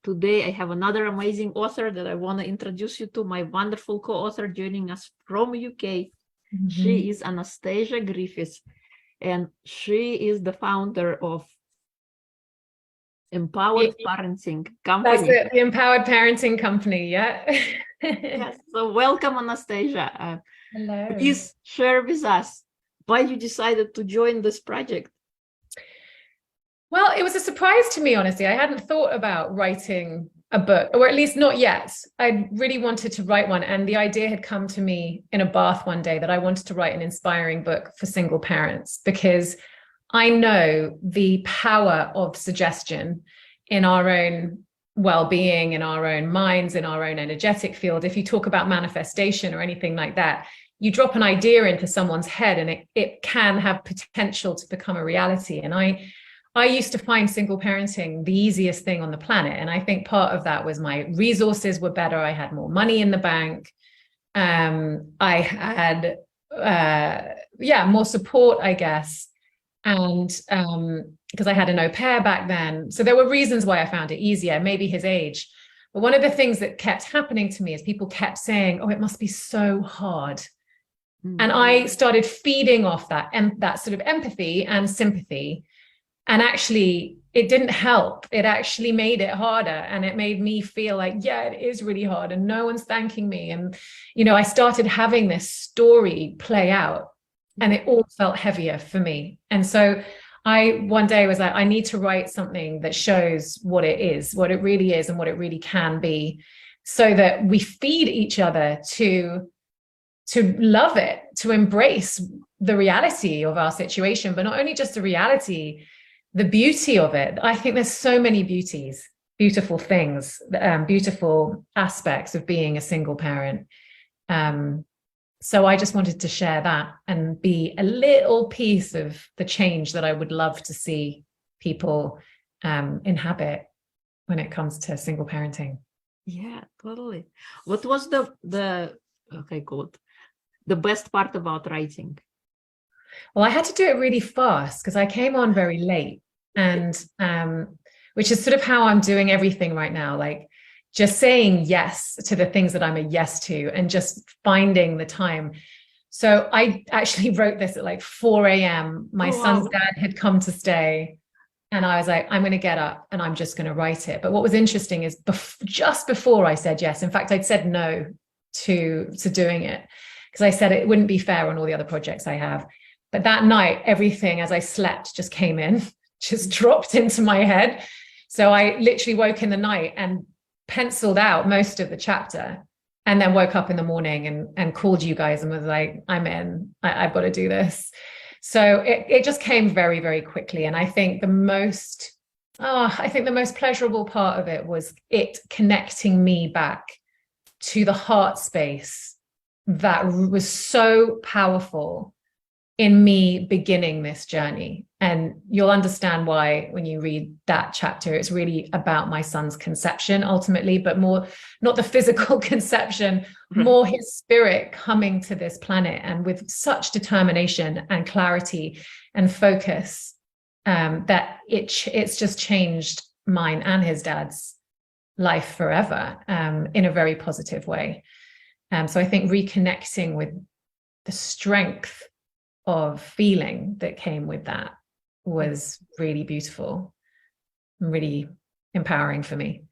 today I have another amazing author that I want to introduce you to, my wonderful co-author joining us from UK. She is Anastasia Griffith, and she is the founder of Empowered Parenting Company. That's it, the Empowered Parenting Company, yeah. Yes, so welcome, Anastasia. Hello. Please share with us why you decided to join this project. Well, it was a surprise to me, honestly. I hadn't thought about writing a book, or at least not yet. I really wanted to write one, and the idea had come to me in a bath one day that I wanted to write an inspiring book for single parents, because I know the power of suggestion in our own well-being, in our own minds, in our own energetic field. If you talk about manifestation or anything like that, you drop an idea into someone's head and it can have potential to become a reality. And I used to find single parenting the easiest thing on the planet. And I think part of that was my resources were better. I had more money in the bank. I had, more support, I guess. And because I had an au pair back then. So there were reasons why I found it easier, maybe his age. But one of the things that kept happening to me is people kept saying, oh, it must be so hard. And I started feeding off that and that sort of empathy and sympathy. And actually, it didn't help. It actually made it harder. And it made me feel like, yeah, it is really hard and no one's thanking me. And, you know, I started having this story play out and it all felt heavier for me. And so I one day was like, I need to write something that shows what it is, what it really is and what it really can be, so that we feed each other to love it, to embrace the reality of our situation, but not only just the reality, the beauty of it. I think there's so many beautiful things, beautiful aspects of being a single parent. So I just wanted to share that and be a little piece of the change that I would love to see people inhabit when it comes to single parenting. Yeah, totally. What was the best part about writing? Well, I had to do it really fast because I came on very late, and which is sort of how I'm doing everything right now, like just saying yes to the things that I'm a yes to and just finding the time. So I actually wrote this at like 4 a.m. My son's dad had come to stay, and I was like, I'm going to get up and I'm just going to write it. But what was interesting is just before I said yes, in fact, I'd said no to doing it because I said it wouldn't be fair on all the other projects I have. But that night, everything as I slept just came in, just dropped into my head. So I literally woke in the night and penciled out most of the chapter, and then woke up in the morning and called you guys and was like, I'm in, I've got to do this. So it just came very, very quickly. And I think the most pleasurable part of it was it connecting me back to the heart space that was so powerful in me beginning this journey. And you'll understand why when you read that chapter. It's really about my son's conception ultimately, but more not the physical conception, more his spirit coming to this planet, and with such determination and clarity and focus that it's just changed mine and his dad's life forever, in a very positive way. So I think reconnecting with the strength of feeling that came with that was really beautiful, really empowering for me.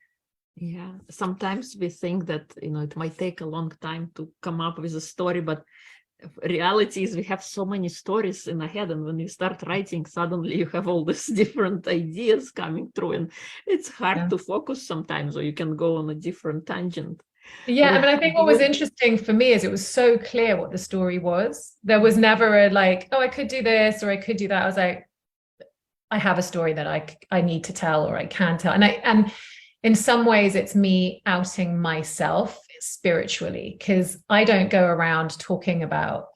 Yeah, sometimes we think that, you know, it might take a long time to come up with a story, but reality is we have so many stories in our head, and when you start writing, suddenly you have all these different ideas coming through, and it's hard to focus sometimes, or you can go on a different tangent. Yeah, I mean, I think what was interesting for me is it was so clear what the story was. There was never a like, oh, I could do this or I could do that. I was like, I have a story that I need to tell, or I can tell. And in some ways it's me outing myself spiritually, because I don't go around talking about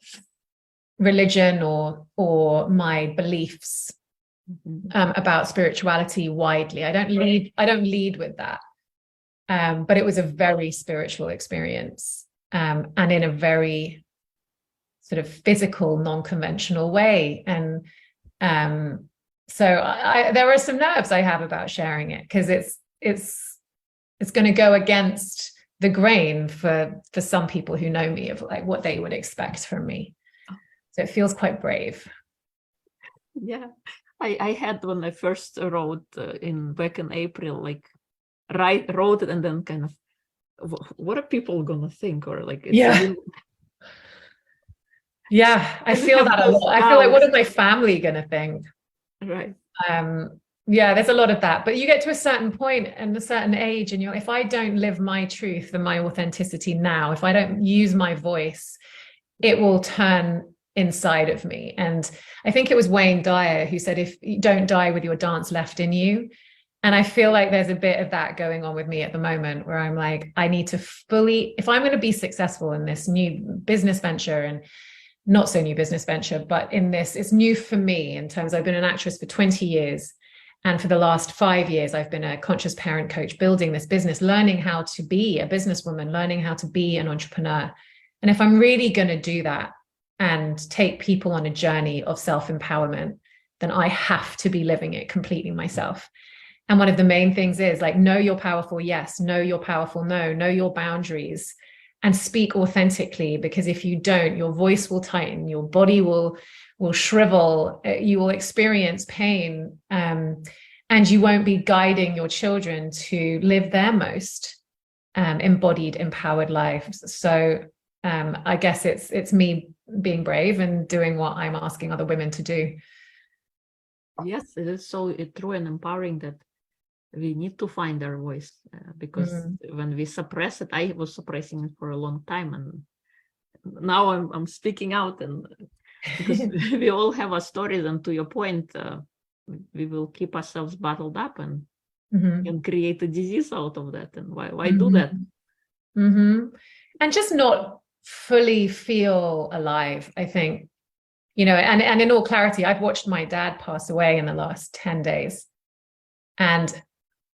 religion or my beliefs about spirituality widely. I don't lead with that. But it was a very spiritual experience, and in a very sort of physical, non-conventional way. And so there are some nerves I have about sharing it, because it's it's going to go against the grain for some people who know me of like what they would expect from me. So it feels quite brave. Yeah, I had when I first wrote back in April, like wrote it and then kind of, what are people gonna think? Or like, it's I feel that a lot. I feel like, what is my family gonna think? Right. Yeah, there's a lot of that. But you get to a certain point and a certain age, and if I don't live my truth and my authenticity now, if I don't use my voice, it will turn inside of me. And I think it was Wayne Dyer who said, if you don't die with your dance left in you. And I feel like there's a bit of that going on with me at the moment, where I'm like, I need to fully, if I'm going to be successful in this new business venture, and not so new business venture, but in this, it's new for me in terms, I've been an actress for 20 years. And for the last 5 years, I've been a conscious parent coach, building this business, learning how to be a businesswoman, learning how to be an entrepreneur. And if I'm really going to do that and take people on a journey of self-empowerment, then I have to be living it completely myself. And one of the main things is like, know you're powerful. Yes. Know you're powerful. No. Know your boundaries and speak authentically, because if you don't, your voice will tighten, your body will shrivel, you will experience pain, and you won't be guiding your children to live their most embodied, empowered lives. So I guess it's me being brave and doing what I'm asking other women to do. Yes, it is so true and empowering that we need to find our voice, because when we suppress it, I was suppressing it for a long time, and now I'm speaking out, and because we all have our stories, and to your point, we will keep ourselves bottled up and create a disease out of that. And why do that? And just not fully feel alive, I think, and in all clarity, I've watched my dad pass away in the last 10 days. And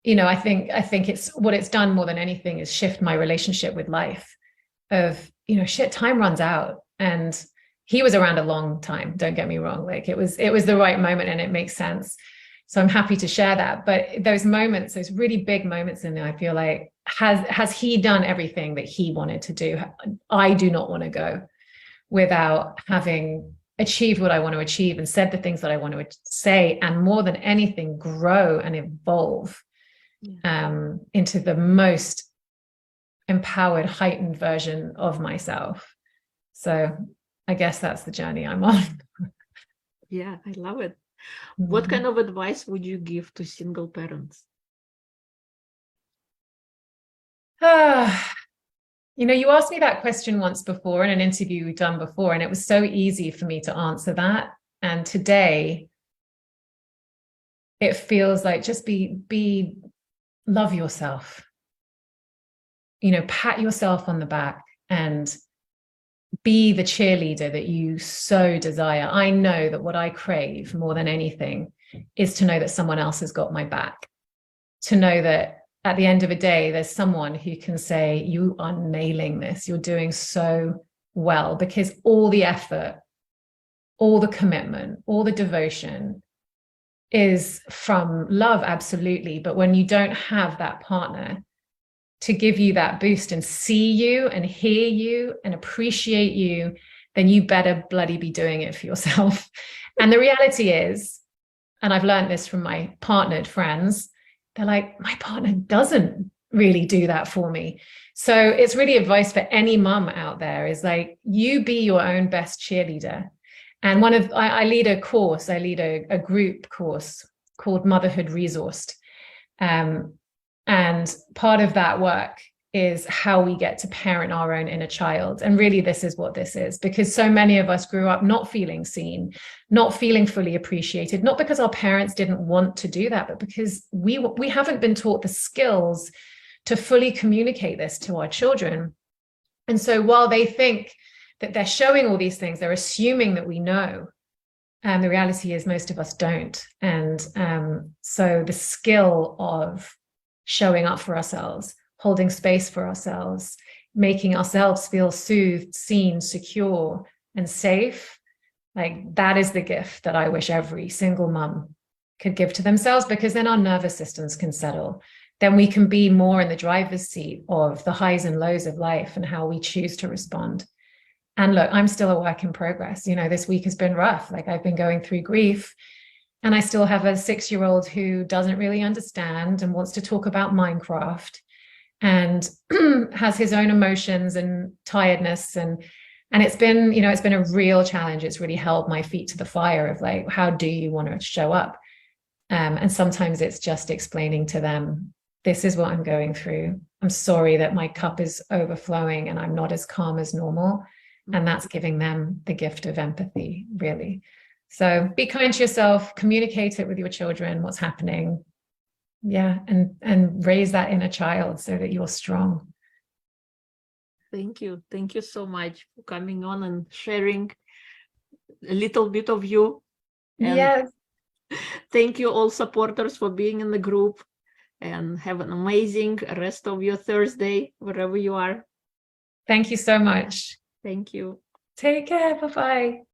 I think it's what it's done more than anything is shift my relationship with life of, time runs out. And he was around a long time. Don't get me wrong. Like it was the right moment, and it makes sense. So I'm happy to share that. But those moments, those really big moments in there, I feel like, has he done everything that he wanted to do? I do not want to go without having achieved what I want to achieve and said the things that I want to say, and more than anything, grow and evolve into the most empowered, heightened version of myself. So I guess that's the journey I'm on. Yeah, I love it. What kind of advice would you give to single parents? You asked me that question once before in an interview we've done before, and it was so easy for me to answer that. And today it feels like just love yourself, pat yourself on the back and be the cheerleader that you so desire. I know that what I crave more than anything is to know that someone else has got my back, to know that at the end of a day, there's someone who can say, you are nailing this. You're doing so well, because all the effort, all the commitment, all the devotion is from love, absolutely. But when you don't have that partner to give you that boost and see you and hear you and appreciate you, then you better bloody be doing it for yourself. And the reality is, and I've learned this from my partnered friends, they're like, my partner doesn't really do that for me. So it's really advice for any mum out there is like, you be your own best cheerleader. And I lead a course, I lead a group course called Motherhood Resourced. And part of that work is how we get to parent our own inner child. And really, this is what this is, because so many of us grew up not feeling seen, not feeling fully appreciated, not because our parents didn't want to do that, but because we haven't been taught the skills to fully communicate this to our children. And so while they think that they're showing all these things, they're assuming that we know. And the reality is most of us don't. And so the skill of showing up for ourselves, holding space for ourselves, making ourselves feel soothed, seen, secure, and safe, like that is the gift that I wish every single mum could give to themselves, because then our nervous systems can settle. then we can be more in the driver's seat of the highs and lows of life and how we choose to respond. And look, I'm still a work in progress. You know, this week has been rough. Like, I've been going through grief, and I still have a 6-year-old who doesn't really understand and wants to talk about Minecraft and has his own emotions and tiredness. And it's been, you know, it's been a real challenge. It's really held my feet to the fire of like, how do you want to show up? And sometimes it's just explaining to them, this is what I'm going through. I'm sorry that my cup is overflowing and I'm not as calm as normal. And that's giving them the gift of empathy, really. So be kind to yourself, communicate it with your children, what's happening. Yeah. And raise that inner child so that you're strong. Thank you. Thank you so much for coming on and sharing a little bit of you. And yes. Thank you all supporters for being in the group, and have an amazing rest of your Thursday, wherever you are. Thank you so much. Thank you. Take care. Bye-bye.